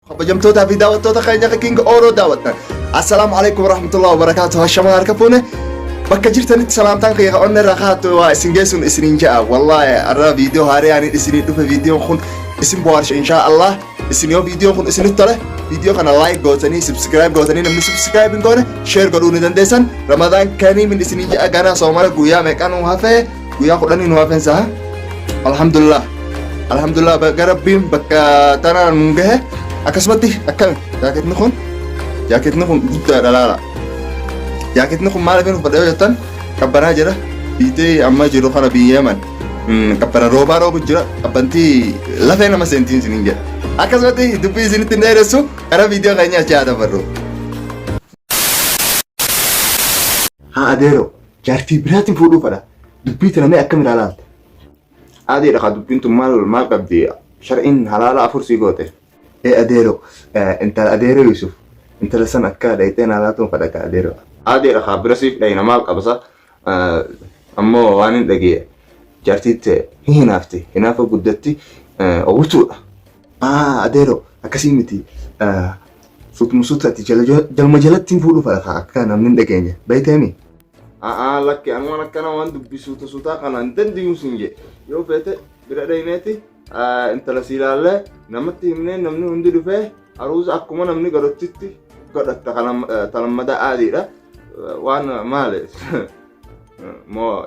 kabajamtoota fi daawwattoota keenya King Oro daawwatan. Assalaamu alaykum warahmatullahi wabarakatuh. Hashama harkafuune bakka jirtanitti salaamtaan kiyya onnee rakaatu waa isin geessuun isiniin ja'a. Wallahi arra viidiyoo haariyaan isinii dhufe viidiyoon kun isin bohaarsha insha Allah. Isin yoo viidiyoon kun isinitti tole viidiyoo kana like gootanii subscribe gootanii namni subscribe hin goone share godhuu ni dandeessan. Ramadaan kanii min isiniin ja'a ganaa soomara guyyaa meeqaan nu hafee guyyaa 10 nu hafeensa. Alhamdulillah. Alhamdulillah baga rabbiin bakka tanaan nu gahe. Akkasumatti akkam jaaketni kun guddaadha laala. Jaaketni kun maal ifin uffadhee hojjetan qabbanaa jira. Biitee amma jiru kana biyyeeman qabbana roobaa roobu jira. Qabbantii lafee nama seentiin isiniin jedha. Akkasumatti dubbii isinitti hin dheeressu gara viidiyoo keenya achaa dabarru. Haa adeero jaartii biraatiin fuudhuu fadha. Dubbii tanamee akkam ilaalaalte. Adeedha kaa dubbiin tun maal qabdi shar'iin halaala afur sii goote. Adeero intala adeero Yusuf intala san akka dhayteen haalaatuun fadhaka adeero. Adeera kaa bira siif dhayina maal qabasa ammoo waan hin dhagee jaartiitti hinaafte hinaafa guddatti owwituudha. Adeero akkasii miti sutmusutatti jalma jalattiin fuudhu fadhaka akka namni hin dhageenye bayteemi. Lakki anumaan akkana waan dubbisuuta suutaa kana hin dandiyuusin je yoo feete bira dhayneeti intala siilaallee namatti himnee namni hundi dhufee aruusa akkuma namni godhattitti godhatta talammada aadiidha. Waan maali moo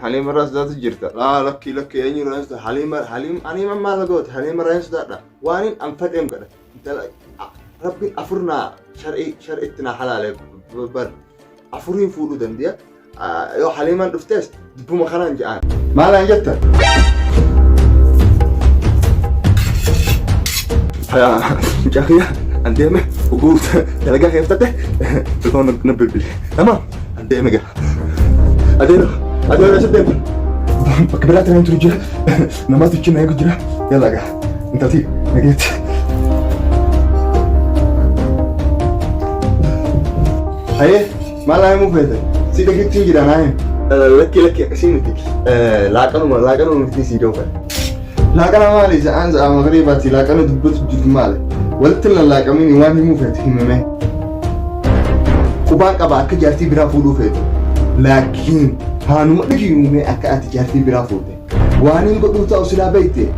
Haliima Raasdaatu jirta. Lakki eenyu Raasdaa Haliima maal goote Haliima Raasdaadha. Waan hin anfadheem godha. Intala rabbiin afurnaa shar'itti naa halaalee bar afuriin fuudhuu dandeenya. Yoo Haliimaan dhuftees dubbuma kanaan ja'an. Maalaan jetta? Mucaakiya andeeme uguurta dalagaa keeftate telefoon na bilbile. Tamam andeeme gaa. Adeero isa deemu. Bakka biraatti naan turu jira. Namaatu ichi na eegu jira. Yalla gaa. Intalti nageetti. Hayee maal himuu feete? Si dhageettiin jira naa himu. Lakki akkasii miti. Laaqanuma miti si dhoofa. Laaqana maali sa'aan sa'a magariibaatti laaqana dubbatu jiru maali? Walitti lallaaqamiin waan himuu feete himame. Qubaan qaba akka jaartii biraa fuudhuu feetu. Laakiin haanuma dhagiyuumee akka ati jaartii biraa fuute. Waan hin godhuu ta'u silaa beekte.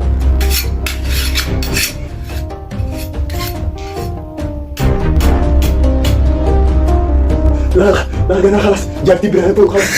Laaqana khalas jaartii biraa ta'u khalas.